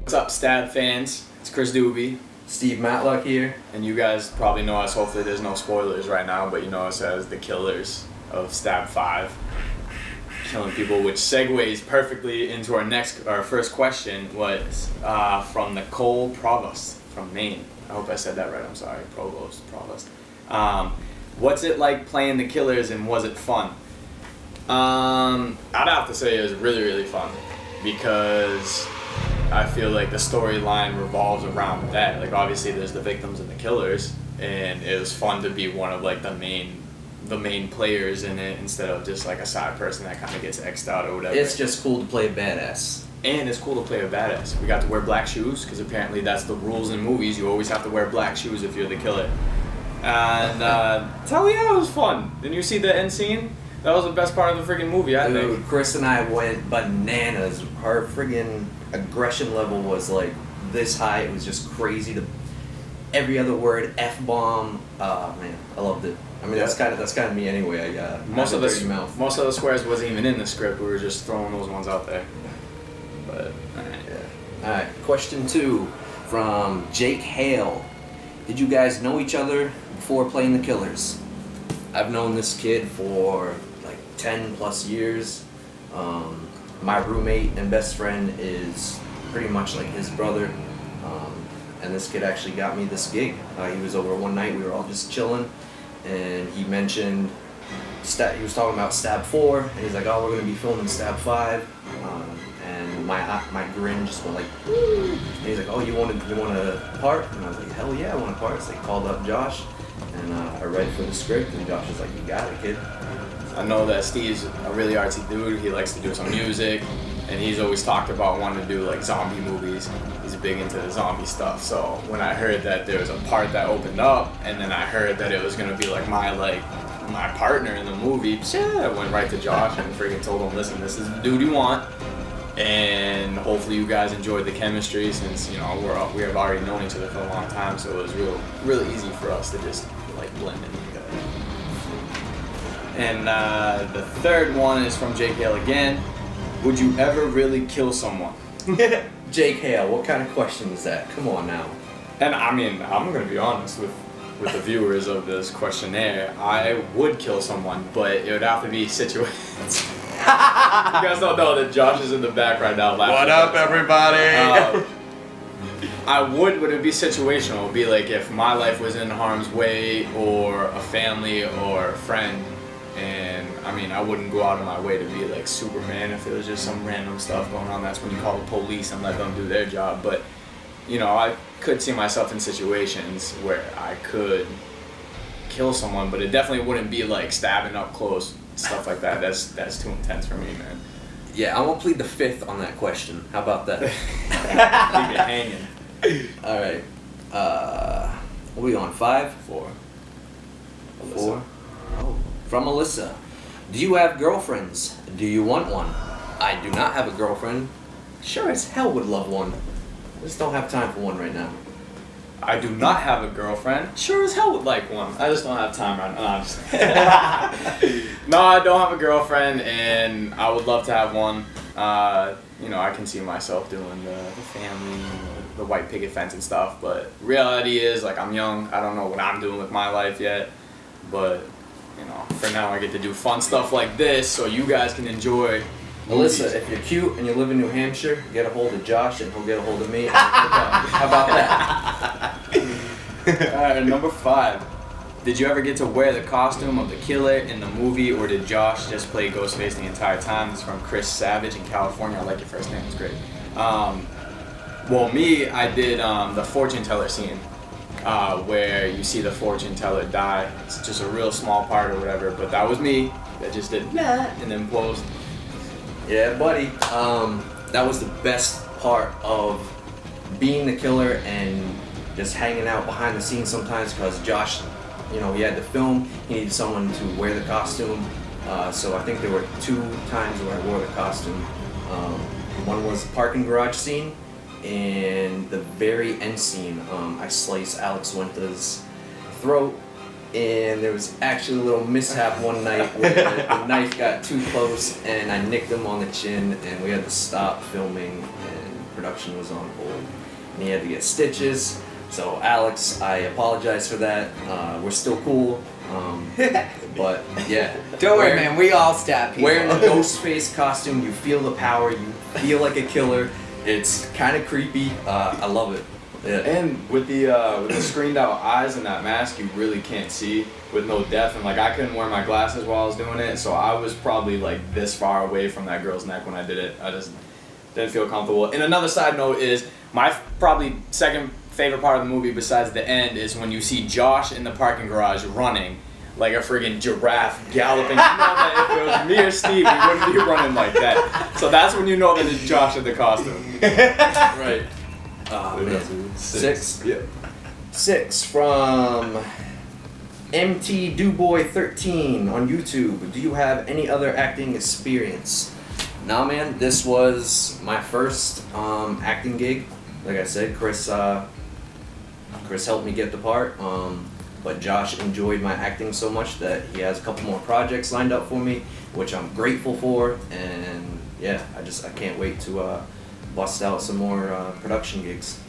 What's up, Stab fans? It's Chris Dube. Steve Matluk here. And you guys probably know us. Hopefully there's no spoilers right now, but you know us as the killers of Stab 5. Killing people, which segues perfectly into our first question was from Nicole Provost from Maine. I hope I said that right. I'm sorry. Provost. What's it like playing the killers and was it fun? I'd have to say it was really, really fun because I feel like the storyline revolves around that. Like, obviously there's the victims and the killers, and it was fun to be one of like the main players in it instead of just like a side person that kind of gets X'd out or whatever. It's just cool to play a badass. And it's cool to play a badass. We got to wear black shoes because apparently that's the rules in movies. You always have to wear black shoes if you're the killer. And hell yeah, it was fun. Didn't you see the end scene? That was the best part of the freaking movie, I think. Dude, Chris and I went bananas. Her friggin' aggression level was like this high. It was just crazy. Every other word, F-bomb. Man, I loved it. I mean, that's kind of me anyway. Most of the swears wasn't even in the script. We were just throwing those ones out there. But alright. Yeah. All right. Question 2 from Jake Hale. Did you guys know each other before playing the killers? I've known this kid for like 10 plus years. My roommate and best friend is pretty much like his brother. And this kid actually got me this gig. He was over one night, we were all just chilling, and he mentioned, he was talking about Stab 4, and he's like, oh, we're going to be filming Stab 5. And my grin just went like, woo. And he's like, oh, you want a part? And I was like, hell yeah, I want a part. So he called up Josh, and I read for the script, and Josh was like, you got it, kid. I know that Steve's a really artsy dude. He likes to do some music, and he's always talked about wanting to do like zombie movies. He's big into the zombie stuff. So when I heard that there was a part that opened up, and then I heard that it was gonna be like my partner in the movie, I went right to Josh and freaking told him, listen, this is the dude you want, and hopefully you guys enjoyed the chemistry since, you know, we have already known each other for a long time, so it was really easy for us to just like blend in together. And the third one is from Jake Hale again. Would you ever really kill someone? Jake Hale, what kind of question is that? Come on now. And I mean, I'm gonna be honest with the viewers of this questionnaire. I would kill someone, but it would have to be situations. You guys don't know that Josh is in the back right now laughing. What up, everybody? I would, but it would be situational. It would be like if my life was in harm's way, or a family or a friend. And I mean, I wouldn't go out of my way to be like Superman if it was just some random stuff going on. That's when you call the police and let them do their job. But you know, I could see myself in situations where I could kill someone, but it definitely wouldn't be like stabbing up close, stuff like that. That's too intense for me, man. Yeah, I'm gonna plead the fifth on that question. How about that? Leave it hanging. All right. What are we on? 5? 4. 4. Oh. From Alyssa. Do you have girlfriends? Do you want one? I do not have a girlfriend. Sure as hell would love one. I just don't have time for one right now. I do not have a girlfriend. Sure as hell would like one. I just don't have time right now. No, I don't have a girlfriend, and I would love to have one. You know, I can see myself doing the family, the white picket fence and stuff, but reality is, like, I'm young. I don't know what I'm doing with my life yet, but you know, for now I get to do fun stuff like this so you guys can enjoy movies. Alyssa, if you're cute and you live in New Hampshire, get a hold of Josh and he'll get a hold of me. How about that? Alright, number 5. Did you ever get to wear the costume of the killer in the movie, or did Josh just play Ghostface the entire time? This is from Chris Savage in California. I like your first name, it's great. Well, me, I did the fortune teller scene. Where you see the fortune teller die. It's just a real small part or whatever, but that was me. That just did and then closed. Yeah, buddy. That was the best part of being the killer and just hanging out behind the scenes sometimes, because Josh, you know, he had to film. He needed someone to wear the costume. So I think there were 2 times where I wore the costume. One was the parking garage scene. And the very end scene, I sliced Alex Winter's throat, and there was actually a little mishap one night where the knife got too close and I nicked him on the chin, and we had to stop filming and production was on hold. And he had to get stitches. So Alex, I apologize for that. We're still cool. But yeah. Don't worry, man. We all stab people. Wearing the ghost face costume, you feel the power. You feel like a killer. It's kind of creepy. I love it. Yeah. And with the screened out eyes and that mask, you really can't see with no depth. And like I couldn't wear my glasses while I was doing it, so I was probably like this far away from that girl's neck when I did it. I just didn't feel comfortable. And another side note is my probably second favorite part of the movie besides the end is when you see Josh in the parking garage running like a friggin' giraffe galloping. You know that if it was me or Steve, we wouldn't be running like that. So that's when you know that it's Josh in the costume. Right. Man. 6. Yeah. 6 from MT Duboy 13 on YouTube. Do you have any other acting experience? Nah, man. This was my first acting gig. Like I said, Chris helped me get the part. But Josh enjoyed my acting so much that he has a couple more projects lined up for me, which I'm grateful for. And yeah, I can't wait to bust out some more production gigs.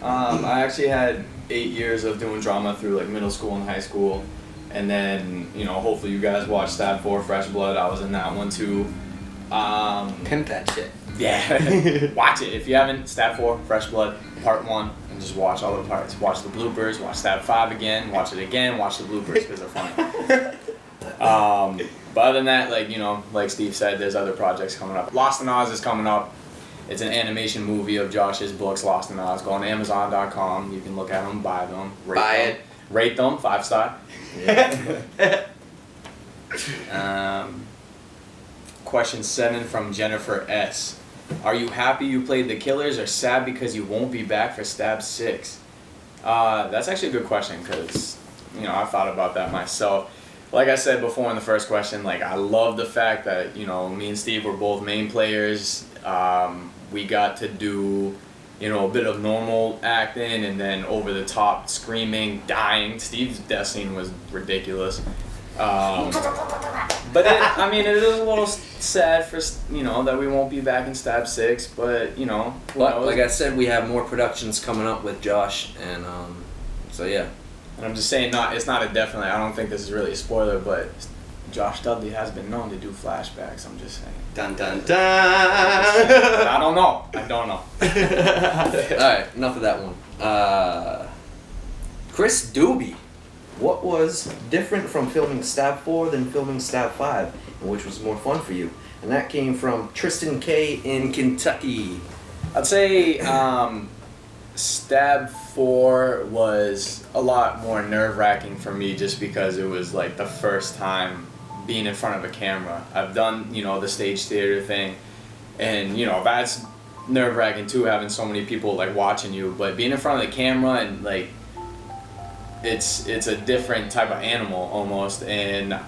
I actually had 8 years of doing drama through like middle school and high school, and then hopefully you guys watched Stab 4 Fresh Blood. I was in that one too. Pimp that shit. Yeah, watch it if you haven't. Stab 4 Fresh Blood Part 1, and just watch all the parts. Watch the bloopers. Watch Stab 5 again. Watch it again. Watch the bloopers because they're funny. But other than that, like Steve said, there's other projects coming up. Lost in Oz is coming up. It's an animation movie of Josh's books, Lost in Oz. Go on Amazon.com. You can look at them, buy them, rate them 5-star. Yeah. Question 7 from Jennifer S. Are you happy you played the Killers or sad because you won't be back for Stab 6? That's actually a good question because, I've thought about that myself. Like I said before in the first question, I love the fact that, me and Steve were both main players. We got to do, a bit of normal acting and then over the top screaming, dying. Steve's death scene was ridiculous. But it is a little sad for, that we won't be back in Stab 6, but, But like I said, we have more productions coming up with Josh, and so yeah. And I'm just saying, it's not a definite. I don't think this is really a spoiler, but Josh Dudley has been known to do flashbacks. I'm just saying. Dun dun dun. I don't know. Alright, enough of that one. Chris Dube. What was different from filming Stab 4 than filming Stab 5, and which was more fun for you? And that came from Tristan K. in Kentucky. I'd say Stab 4 was a lot more nerve-wracking for me just because it was like the first time being in front of a camera. I've done, the stage theater thing, and, that's nerve-wracking too, having so many people watching you, but being in front of the camera and it's a different type of animal almost, and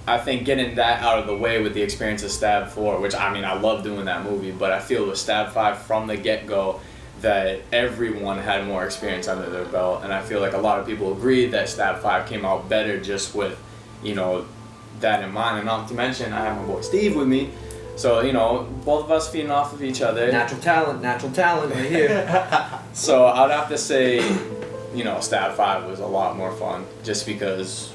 I think getting that out of the way with the experience of Stab 4, which I love doing that movie, but I feel with Stab 5 from the get-go that everyone had more experience under their belt, and I feel like a lot of people agreed that Stab 5 came out better just with, that in mind, and not to mention I have my boy Steve with me, so, both of us feeding off of each other. Natural talent right here. So I'd have to say, Stab 5 was a lot more fun just because,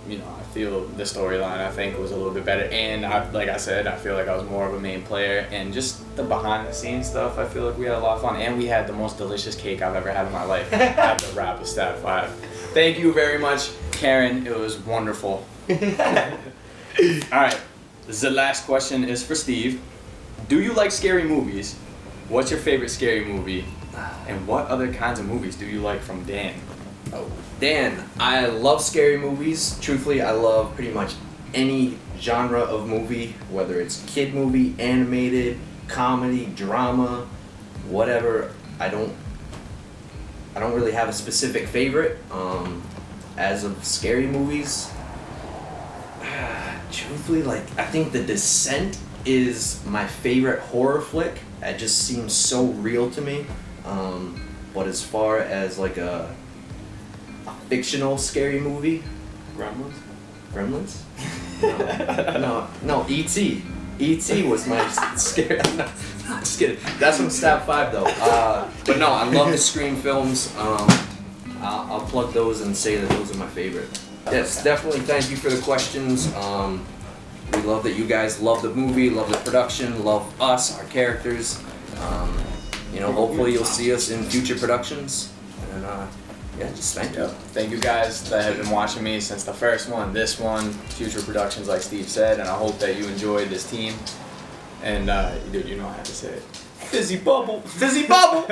I feel the storyline I think was a little bit better, and like I said, I feel like I was more of a main player, and just the behind the scenes stuff, I feel like we had a lot of fun, and we had the most delicious cake I've ever had in my life at the wrap of Stab 5. Thank you very much, Karen. It was wonderful. Alright, the last question is for Steve. Do you like scary movies? What's your favorite scary movie? And what other kinds of movies do you like from Dan? Oh, Dan, I love scary movies. Truthfully, I love pretty much any genre of movie, whether it's kid movie, animated, comedy, drama, whatever. I don't really have a specific favorite. As of scary movies, truthfully, I think The Descent is my favorite horror flick. It just seems so real to me. But as far as a fictional scary movie, Gremlins? No, E.T. E.T. was my scary. Just kidding. That's from Stab 5 though. But no, I love the Scream films. I'll plug those and say that those are my favorite. Yes, definitely. Thank you for the questions. We love that you guys love the movie, love the production, love us, our characters. Hopefully you'll see us in future productions. And just thank you. Thank you guys that have been watching me since the first one, this one, future productions like Steve said, and I hope that you enjoyed this team. And dude, you know how to say it. Fizzy bubble. Fizzy bubble!